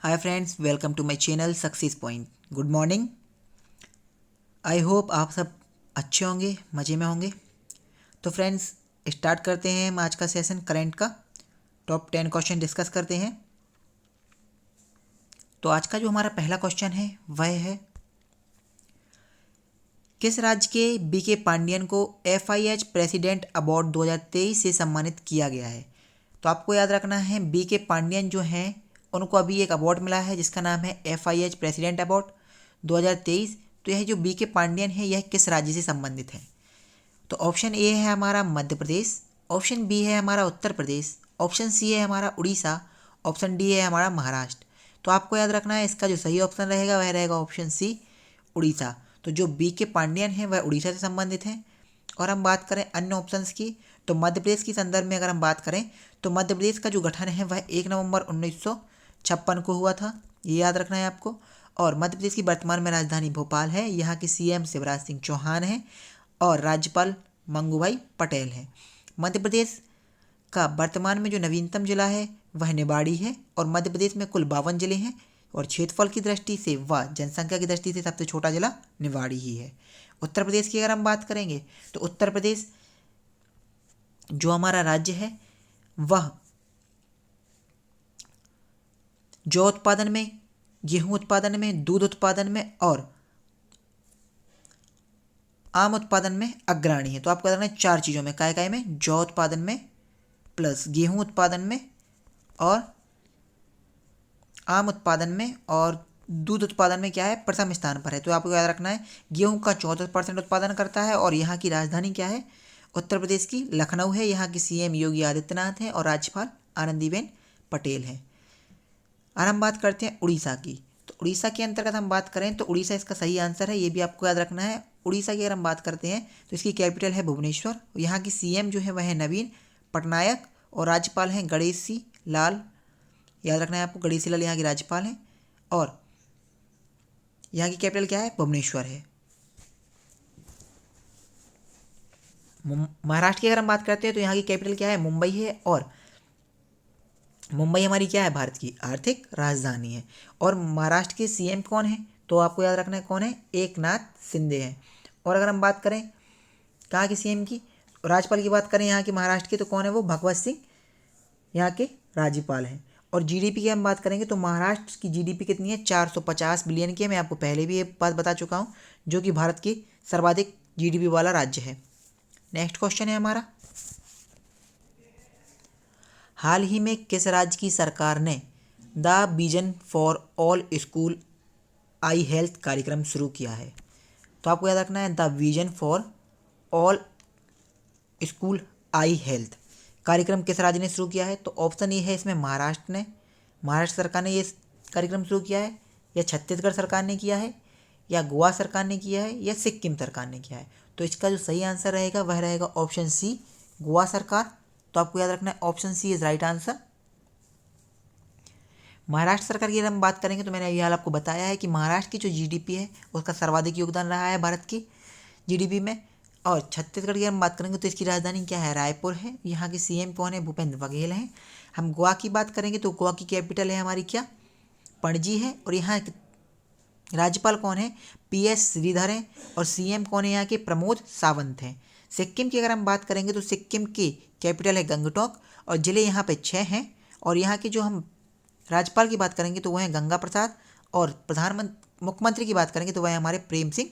Hi friends, welcome to my channel success point. Good morning. I hope आप सब अच्छे होंगे, मज़े में होंगे। तो फ्रेंड्स, स्टार्ट करते हैं हम आज का सेशन करंट का। टॉप 10 क्वेश्चन डिस्कस करते हैं। तो आज का जो हमारा पहला क्वेश्चन है वह है, किस राज्य के बीके पांडियन को FIH प्रेसिडेंट अवार्ड 2023 से सम्मानित किया गया है। तो आपको याद रखना है, बीके पांडियन जो हैं उनको अभी एक अवार्ड मिला है जिसका नाम है FIH प्रेसिडेंट अवार्ड 2023। तो यह जो बीके पांडियन है यह किस राज्य से संबंधित है। तो ऑप्शन ए है हमारा मध्य प्रदेश, ऑप्शन बी है हमारा उत्तर प्रदेश, ऑप्शन सी है हमारा उड़ीसा, ऑप्शन डी है हमारा महाराष्ट्र। तो आपको याद रखना है, इसका जो सही ऑप्शन रहेगा वह रहेगा ऑप्शन सी, उड़ीसा। तो जो बीके पांडियन है वह उड़ीसा से संबंधित हैं। और हम बात करें अन्य ऑप्शंस की, तो मध्य प्रदेश की संदर्भ में अगर हम बात करें तो मध्य प्रदेश का जो गठन है वह 1 नवंबर 1956 को हुआ था, ये याद रखना है आपको। और मध्य प्रदेश की वर्तमान में राजधानी भोपाल है, यहाँ के CM शिवराज सिंह चौहान हैं और राज्यपाल मंगूभाई पटेल हैं। मध्य प्रदेश का वर्तमान में जो नवीनतम जिला है वह निवाड़ी है और मध्य प्रदेश में कुल 52 जिले हैं और क्षेत्रफल की दृष्टि से व जनसंख्या की दृष्टि से सबसे छोटा जिला निवाड़ी ही है। उत्तर प्रदेश की अगर हम बात करेंगे तो उत्तर प्रदेश जो हमारा राज्य है वह जौ उत्पादन में, गेहूं उत्पादन में, दूध उत्पादन में और आम उत्पादन में अग्रणी है। तो आपको करना है 4 चीज़ों में, काय में, जौ उत्पादन में प्लस गेहूं उत्पादन में और आम उत्पादन में और दूध उत्पादन में क्या है, प्रथम स्थान पर है। तो आपको याद रखना है, गेहूं का 14% उत्पादन करता है और यहाँ की राजधानी क्या है, उत्तर प्रदेश की लखनऊ है। यहाँ की CM योगी आदित्यनाथ हैं और राज्यपाल आनंदीबेन पटेल हैं। और हम बात करते हैं उड़ीसा की। तो उड़ीसा के अंतर्गत हम बात करें तो उड़ीसा इसका सही आंसर है, ये भी आपको याद रखना है। उड़ीसा की अगर हम बात करते हैं तो इसकी कैपिटल है भुवनेश्वर। यहाँ की CM जो है वह है नवीन पटनायक और राज्यपाल हैं गणेशी लाल, याद रखना है आपको, गणेशी लाल यहाँ के राज्यपाल हैं और यहाँ की कैपिटल क्या है, भुवनेश्वर है। महाराष्ट्र की अगर हम बात करते हैं तो यहाँ की कैपिटल क्या है, मुंबई है और मुंबई हमारी क्या है, भारत की आर्थिक राजधानी है। और महाराष्ट्र के CM कौन है, तो आपको याद रखना है कौन है, एकनाथ शिंदे हैं। और अगर हम बात करें कहाँ की CM की, राज्यपाल की बात करें यहाँ की महाराष्ट्र की, तो कौन है वो, भगवत सिंह यहाँ के राज्यपाल हैं। और GDP की हम बात करेंगे तो महाराष्ट्र की GDP कितनी है, 450 बिलियन की है। मैं आपको पहले भी ये बात बता चुका हूँ, जो कि भारत की सर्वाधिक GDP वाला राज्य है। नेक्स्ट क्वेश्चन है हमारा, हाल ही में किस राज्य की सरकार ने the vision for all school I health कार्यक्रम शुरू किया है। तो आपको याद रखना है, the vision for all school I health कार्यक्रम किस राज्य ने शुरू किया है। तो ऑप्शन ए है इसमें महाराष्ट्र सरकार ने ये कार्यक्रम शुरू किया है, या छत्तीसगढ़ सरकार ने किया है, या गोवा सरकार ने किया है, या सिक्किम सरकार ने किया है। तो इसका जो सही आंसर रहेगा वह रहेगा ऑप्शन सी, गोवा सरकार। तो आपको याद रखना है option C is right answer. Maharashtra सरकार की अगर हम बात करेंगे तो मैंने अभी हाल आपको बताया है कि महाराष्ट्र की जो GDP है उसका सर्वाधिक योगदान रहा है भारत की GDP में। और छत्तीसगढ़ की हम बात करेंगे तो इसकी राजधानी क्या है, रायपुर है। यहाँ के CM कौन है, भूपेंद्र बघेल हैं। हम गोवा की बात करेंगे तो गोवा की कैपिटल है हमारी क्या, पणजी है। और यहाँ राज्यपाल कौन है, PS श्रीधर हैं। और CM कौन है यहाँ के, प्रमोद सावंत हैं। सिक्किम की अगर हम बात करेंगे तो सिक्किम की कैपिटल है गंगटोक और ज़िले यहाँ पे 6 हैं। और यहाँ के जो हम राज्यपाल की बात करेंगे तो वह हैं गंगा प्रसाद और मुख्यमंत्री की बात करेंगे तो वह हमारे प्रेम सिंह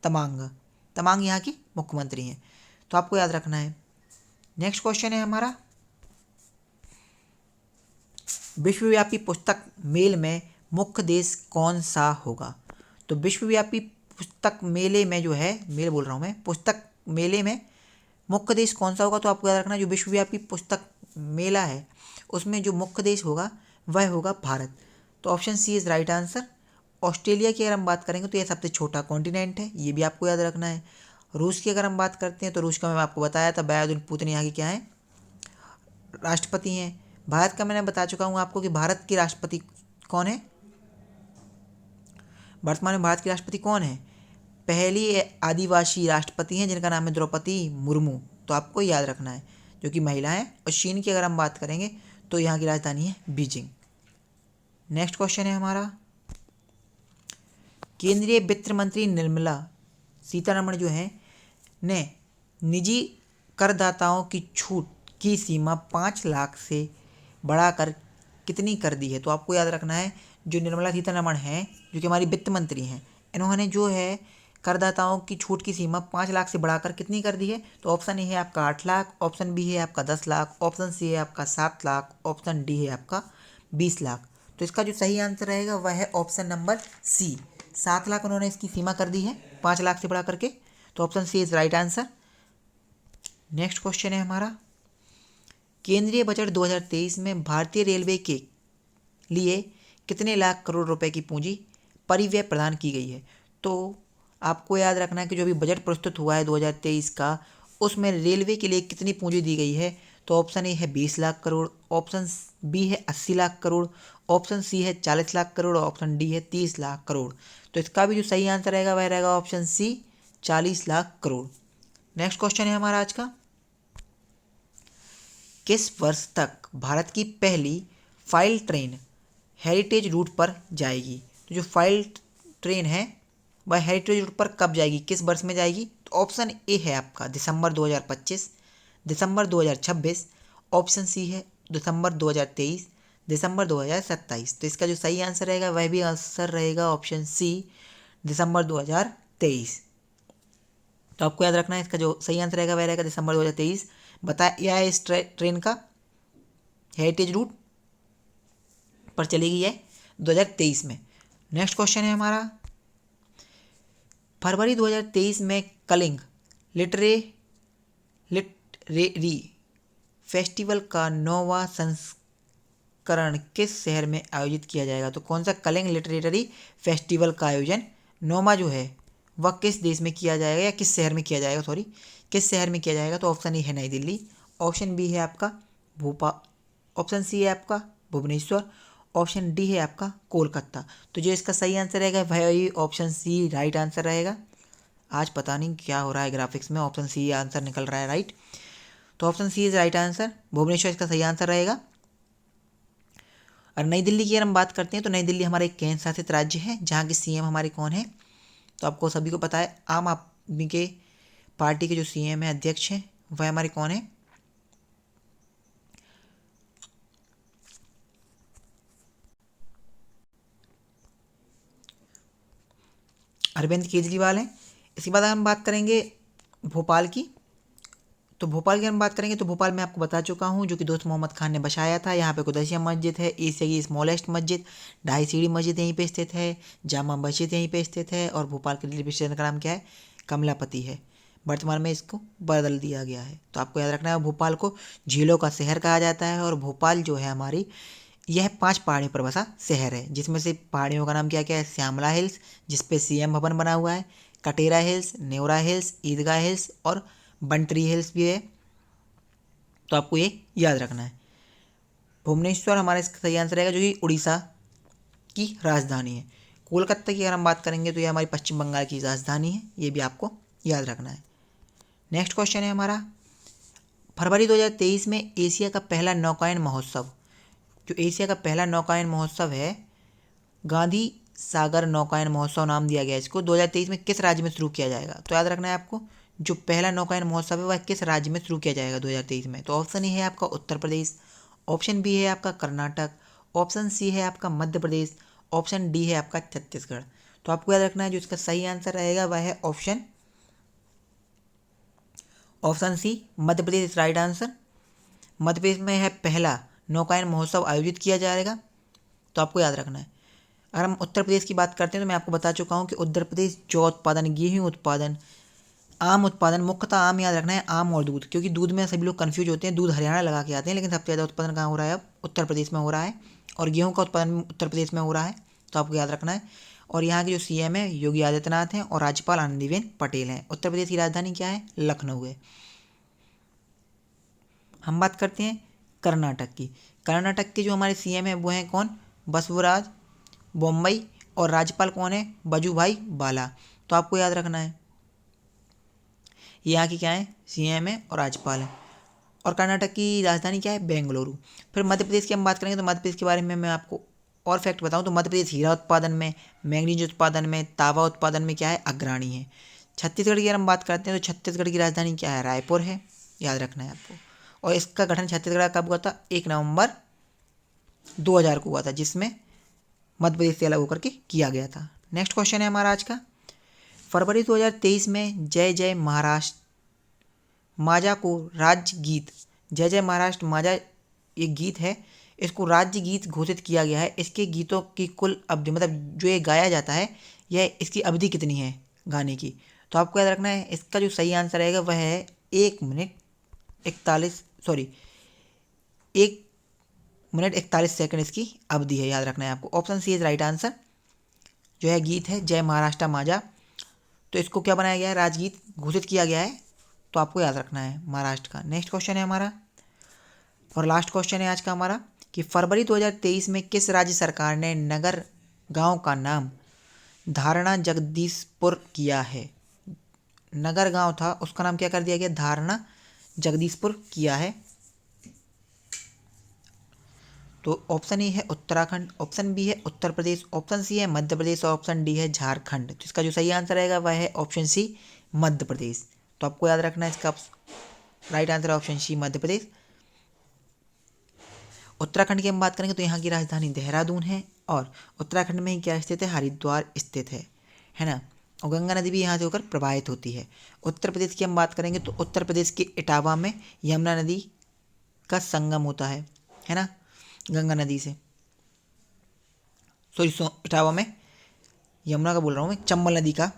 तमांग यहाँ की मुख्यमंत्री हैं। तो आपको याद रखना है। नेक्स्ट क्वेश्चन है हमारा, विश्वव्यापी पुस्तक मेल में मुख्य देश कौन सा होगा। तो विश्वव्यापी पुस्तक मेले में जो है, मेल बोल रहा हूँ मैं, पुस्तक मेले में मुख्य देश कौन सा होगा। तो आपको याद रखना, जो विश्वव्यापी पुस्तक मेला है उसमें जो मुख्य देश होगा वह होगा भारत। तो option C is right answer. Australia की अगर हम बात करेंगे तो यह सबसे छोटा कॉन्टिनेंट है, ये भी आपको याद रखना है। रूस की अगर हम बात करते हैं तो रूस का मैं आपको बताया था, व्लादिमीर पुतिन यहाँ की क्या है, राष्ट्रपति हैं। भारत का मैंने बता चुका हूँ आपको कि भारत के राष्ट्रपति कौन है, वर्तमान में भारत के राष्ट्रपति कौन है, पहली आदिवासी राष्ट्रपति हैं जिनका नाम है द्रौपदी मुर्मू। तो आपको याद रखना है, जो कि महिला है। और चीन की अगर हम बात करेंगे तो यहाँ की राजधानी है बीजिंग। नेक्स्ट क्वेश्चन है हमारा, केंद्रीय वित्त मंत्री निर्मला सीतारमण जो है ने निजी करदाताओं की छूट की सीमा 5 लाख से बढ़ाकर कितनी कर दी है। तो आपको याद रखना है, जो निर्मला सीतारमण हैं जो कि हमारी वित्त मंत्री हैं, इन्होंने जो है करदाताओं की छूट की सीमा 5 लाख से बढ़ाकर कितनी कर दी है। तो ऑप्शन ए है आपका 8 लाख, ऑप्शन बी है आपका 10 लाख, ऑप्शन सी है आपका 7 लाख, ऑप्शन डी है आपका 20 लाख। तो इसका जो सही आंसर रहेगा वह है ऑप्शन नंबर सी, 7 लाख उन्होंने इसकी सीमा कर दी है 5 लाख से बढ़ा करके। तो option C is right answer. Next question है हमारा, केंद्रीय बजट 2023 में भारतीय रेलवे के लिए कितने लाख करोड़ रुपए की पूंजी परिव्यय प्रदान की गई है। तो आपको याद रखना है कि जो भी बजट प्रस्तुत हुआ है 2023 का, उसमें रेलवे के लिए कितनी पूंजी दी गई है। तो ऑप्शन ए है 20 लाख करोड़, ऑप्शन बी है 80 लाख करोड़, ऑप्शन सी है 40 लाख करोड़, ऑप्शन डी है 30 लाख करोड़। तो इसका भी जो सही आंसर रहेगा वह रहेगा option C, 40 lakh crore. Next question है हमारा आज का, किस वर्ष तक भारत की पहली फाइल ट्रेन हेरिटेज रूट पर जाएगी। तो जो फाइल ट्रेन है वह हेरिटेज रूट पर कब जाएगी, किस वर्ष में जाएगी। तो ऑप्शन ए है आपका दिसंबर 2025, दिसंबर 2026, ऑप्शन सी है दिसंबर 2023, दिसंबर 2027। तो इसका जो सही आंसर रहेगा वह भी आंसर रहेगा ऑप्शन सी, दिसंबर 2023। तो आपको याद रखना है, इसका जो सही आंसर रहेगा वह रहेगा दिसंबर 2023। बताया है इस ट्रेन का हेरिटेज रूट पर चलेगी है 2023 में। नेक्स्ट क्वेश्चन है हमारा, फरवरी 2023 में कलिंग लिटरेरी फेस्टिवल का 9वां संस्करण किस शहर में आयोजित किया जाएगा। तो कौन सा कलिंग लिटरेरी फेस्टिवल का आयोजन 9वां जो है वह किस देश में किया जाएगा, या किस शहर में किया जाएगा, सॉरी किस शहर में किया जाएगा। तो ऑप्शन ए है नई दिल्ली, ऑप्शन बी है आपका भोपाल, ऑप्शन सी है आपका भुवनेश्वर, ऑप्शन डी है आपका कोलकाता। तो जो इसका सही आंसर रहेगा वही ऑप्शन सी राइट आंसर रहेगा। आज पता नहीं क्या हो रहा है ग्राफिक्स में, ऑप्शन सी आंसर निकल रहा है राइट। तो option C is right answer, Bhubaneswar इसका सही आंसर रहेगा। और नई दिल्ली की अगर हम बात करते हैं तो नई दिल्ली हमारा एक केंद्र शासित राज्य है जहाँ के सीएम हमारे कौन है। तो आपको सभी को पता है, आम आदमी के पार्टी के जो सीएम है, अध्यक्ष हैं, वह हमारे कौन है, अरविंद केजरीवाल हैं। इसके बाद हम बात करेंगे भोपाल की। तो भोपाल की हम बात करेंगे तो भोपाल में आपको बता चुका हूँ, जो कि दोस्त मोहम्मद खान ने बसाया था। यहाँ पे कुदैसिया मस्जिद है, एशिया की स्मॉलेस्ट मस्जिद, ढाई सीढ़ी मस्जिद यहीं पे स्थित है, जामा मस्जिद यहीं पे स्थित है, और भोपाल के रेलवे स्टेशन का नाम क्या है, कमलापति है। वर्तमान में इसको बदल दिया गया है। तो आपको याद रखना है, भोपाल को झीलों का शहर कहा जाता है। और भोपाल जो है हमारी, यह 5 पहाड़ियों पर बसा शहर है, जिसमें से पहाड़ियों का नाम क्या क्या है, श्यामला हिल्स जिसपे सीएम भवन बना हुआ है, कटेरा हिल्स, नेवरा हिल्स, ईदगाह हिल्स और बंटरी हिल्स भी है। तो आपको ये याद रखना है। भुवनेश्वर हमारा इसका सही आंसर रहेगा, जो कि उड़ीसा की राजधानी है। कोलकाता की अगर हम बात करेंगे तो ये हमारी पश्चिम बंगाल की राजधानी है, ये भी आपको याद रखना है। नेक्स्ट क्वेश्चन है हमारा, फरवरी 2023 में एशिया का पहला नौकायन महोत्सव, जो एशिया का पहला नौकायन महोत्सव है, गांधी सागर नौकायन महोत्सव नाम दिया गया इसको, 2023 में किस राज्य में शुरू किया जाएगा। तो याद रखना है आपको, जो पहला नौकायन महोत्सव है वह किस राज्य में शुरू किया जाएगा 2023 में। तो ऑप्शन ए है आपका उत्तर प्रदेश, ऑप्शन बी है आपका कर्नाटक, ऑप्शन सी है आपका मध्य प्रदेश, ऑप्शन डी है आपका छत्तीसगढ़। तो आपको याद रखना है, जो इसका सही आंसर रहेगा वह है option C, Madhya Pradesh is right answer. Madhya Pradesh में है पहला नौकायन महोत्सव आयोजित किया जाएगा। तो आपको याद रखना है। अगर हम उत्तर प्रदेश की बात करते हैं तो मैं आपको बता चुका हूँ कि उत्तर प्रदेश जौ उत्पादन, गेहूँ उत्पादन, आम उत्पादन, मुख्यतः आम याद रखना है, आम और दूध, क्योंकि दूध में सभी लोग कंफ्यूज होते हैं, दूध हरियाणा लगा के आते हैं, लेकिन सबसे ज़्यादा उत्पादन कहाँ हो रहा है, अब उत्तर प्रदेश में हो रहा है। और गेहूँ का उत्पादन उत्तर प्रदेश में हो रहा है। तो आपको याद रखना है। और यहाँ के जो सीएम है योगी आदित्यनाथ हैं और राज्यपाल आनंदीबेन पटेल हैं। उत्तर प्रदेश की राजधानी क्या है, लखनऊ है। हम बात करते हैं कर्नाटक की। कर्नाटक के जो हमारे सीएम हैं वो हैं कौन, बसवराज बोम्मई, और राज्यपाल कौन है, वजुभाई वाला। तो आपको याद रखना है, यहाँ की क्या है, सीएम है और राज्यपाल है। और कर्नाटक की राजधानी क्या है, बेंगलुरु। फिर मध्य प्रदेश की हम बात करेंगे तो मध्य प्रदेश के बारे में मैं आपको और फैक्ट बताऊं तो मध्य प्रदेश हीरा उत्पादन में, मैंगनीज उत्पादन में, तांबा उत्पादन में क्या है, अग्रणी है। छत्तीसगढ़ की अगर हम बात करते हैं तो छत्तीसगढ़ की राजधानी क्या है, रायपुर है, याद रखना है आपको। और इसका गठन छत्तीसगढ़ का कब हुआ था, 1 नवंबर 2000 को हुआ था, जिसमें मध्य प्रदेश से अलग होकर के किया गया था। नेक्स्ट क्वेश्चन है हमारा आज का, फरवरी 2023 में जय जय महाराष्ट्र माजा को राज्य गीत, जय जय महाराष्ट्र माजा एक गीत है, इसको राज्य गीत घोषित किया गया है। इसके गीतों की कुल अवधि, मतलब जो ये गाया जाता है, यह इसकी अवधि कितनी है गाने की। तो आपको याद रखना है, इसका जो सही आंसर रहेगा वह है 1 मिनट 41 सेकंड इसकी अवधि है, याद रखना है आपको। Option C is right answer. जो है गीत है जय महाराष्ट्र माजा, तो इसको क्या बनाया गया है, राजगीत घोषित किया गया है, तो आपको याद रखना है महाराष्ट्र का। नेक्स्ट क्वेश्चन है हमारा और लास्ट क्वेश्चन है आज का हमारा कि फरवरी 2023 में किस राज्य सरकार ने नगर गांव का नाम धारणा जगदीशपुर किया है। नगर गांव था, उसका नाम क्या कर दिया गया, धारणा जगदीशपुर किया है। तो ऑप्शन ए है उत्तराखंड, ऑप्शन बी है उत्तर प्रदेश, ऑप्शन सी है मध्य प्रदेश और ऑप्शन डी है झारखंड। तो इसका जो सही आंसर रहेगा वह है ऑप्शन सी मध्य प्रदेश। तो आपको याद रखना है इसका राइट आंसर है ऑप्शन सी मध्य प्रदेश। उत्तराखंड की हम बात करेंगे तो यहाँ की राजधानी देहरादून है और उत्तराखंड में ही क्या स्थित है, हरिद्वार स्थित है ना। और गंगा नदी भी यहाँ से होकर प्रवाहित होती है। उत्तर प्रदेश की हम बात करेंगे तो उत्तर प्रदेश के इटावा में यमुना नदी का संगम होता है ना, गंगा नदी से, सॉरी इटावा में यमुना का बोल रहा हूँ मैं, चंबल नदी का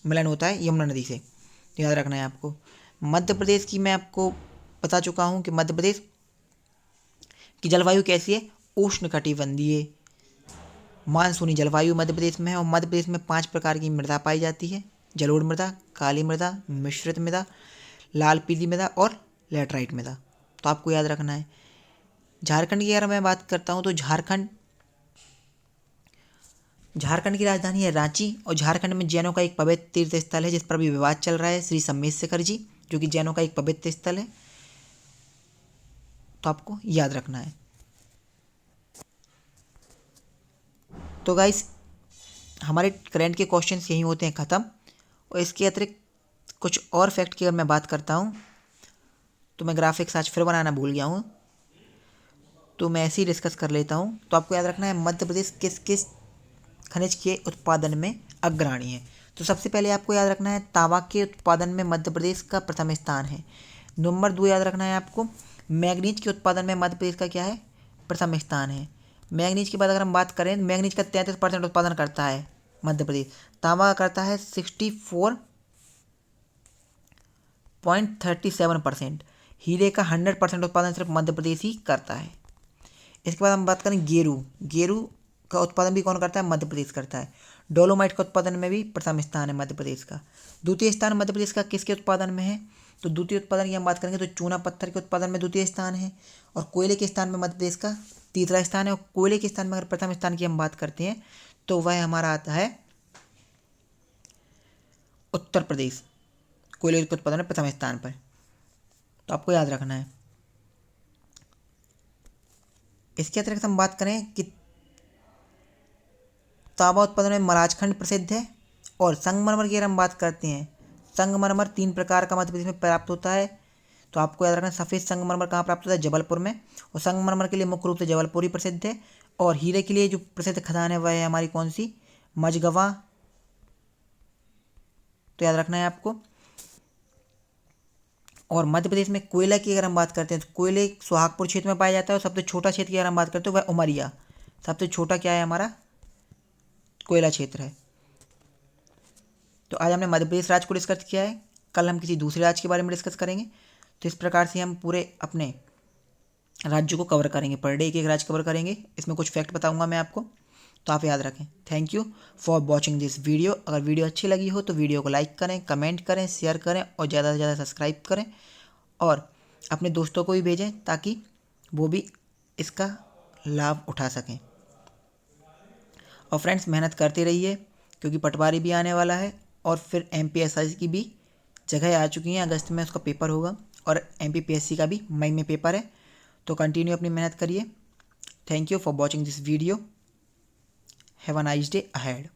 मिलन होता है यमुना नदी से, याद रखना है आपको। मध्य प्रदेश की मैं आपको बता चुका हूँ कि मध्य प्रदेश की जलवायु कैसी है, उष्णकटिबंधीय मानसूनी जलवायु मध्य प्रदेश में है। और मध्य प्रदेश में 5 प्रकार की मृदा पाई जाती है, जलोढ़ मृदा, काली मृदा, मिश्रित मृदा, लाल पीली मृदा और लैटराइट मृदा। तो आपको याद रखना है। झारखंड की अगर मैं बात करता हूँ तो झारखंड की राजधानी है रांची और झारखंड में जैनों का एक पवित्र तीर्थ स्थल है जिस पर भी विवाद चल रहा है, श्री सम्मेशेखर जी, जो कि जैनों का एक पवित्र स्थल है। तो आपको याद रखना है। तो गाइस हमारे करंट के क्वेश्चंस यही होते हैं ख़त्म। और इसके अतिरिक्त कुछ और फैक्ट की अगर मैं बात करता हूँ तो मैं ग्राफिक्स आज फिर बनाना भूल गया हूँ, तो मैं ऐसे ही डिस्कस कर लेता हूँ। तो आपको याद रखना है मध्य प्रदेश किस किस खनिज के उत्पादन में अग्रणी है। तो सबसे पहले आपको याद रखना है तांबा के उत्पादन में मध्य प्रदेश का प्रथम स्थान है। नंबर 2 याद रखना है आपको, मैंगनीज के उत्पादन में मध्य प्रदेश का क्या है, प्रथम स्थान है। मैंगनीज की बात अगर हम बात करें, मैंगनीज का 33% उत्पादन करता है मध्य प्रदेश, तांबा करता है 64.37%, हीरे का 100% उत्पादन सिर्फ मध्य प्रदेश ही करता है। इसके बाद हम बात करें गेरू का उत्पादन भी कौन करता है, मध्य प्रदेश करता है। डोलोमाइट का उत्पादन में भी प्रथम स्थान है मध्य प्रदेश का। द्वितीय स्थान मध्य प्रदेश का किसके उत्पादन में है, तो द्वितीय उत्पादन की हम बात करेंगे तो चूना पत्थर के उत्पादन में द्वितीय स्थान है। और कोयले के स्थान में मध्य प्रदेश का तीसरा स्थान है। और कोयले के स्थान में अगर प्रथम स्थान की हम बात करते हैं तो वह हमारा आता है उत्तर प्रदेश, कोयले के उत्पादन में प्रथम स्थान पर। तो आपको याद रखना है। इसके अतिरिक्त हम बात करें कि तांबा उत्पादन में मलाजखंड प्रसिद्ध है। और संगमरमर की अगर हम बात करते हैं, संगमरमर 3 प्रकार का मध्य प्रदेश में प्राप्त होता है। तो आपको याद रखना है सफ़ेद संगमरमर कहाँ प्राप्त होता है, जबलपुर में। और संगमरमर के लिए मुख्य रूप से जबलपुर ही प्रसिद्ध है। और हीरे के लिए जो प्रसिद्ध खदान है वह है हमारी कौन सी, मझगवा। तो याद रखना है आपको। और मध्य प्रदेश में कोयला की अगर हम बात करते हैं तो कोयले सोहागपुर क्षेत्र में पाया जाता है। और सबसे छोटा क्षेत्र की अगर हम बात करते हैं वह उमरिया, सबसे छोटा क्या है हमारा कोयला क्षेत्र है। तो आज हमने मध्य प्रदेश राज्य को डिस्कस किया है, कल हम किसी दूसरे राज्य के बारे में डिस्कस करेंगे। तो इस प्रकार से हम पूरे अपने राज्य को कवर करेंगे, पर डे एक एक राज्य कवर करेंगे। इसमें कुछ फैक्ट बताऊंगा मैं आपको, तो आप याद रखें। Thank you for watching this video. अगर वीडियो अच्छी लगी हो तो वीडियो को लाइक करें, कमेंट करें, शेयर करें और ज़्यादा से ज़्यादा सब्सक्राइब करें और अपने दोस्तों को भी भेजें ताकि वो भी इसका लाभ उठा सकें। और फ्रेंड्स मेहनत करते रहिए क्योंकि पटवारी भी आने वाला है और फिर MPSI की भी जगह आ चुकी हैं, अगस्त में उसका पेपर होगा और MPPSC का भी मई में पेपर है। तो कंटिन्यू अपनी मेहनत करिए। Thank you for watching this video. Have a nice day ahead.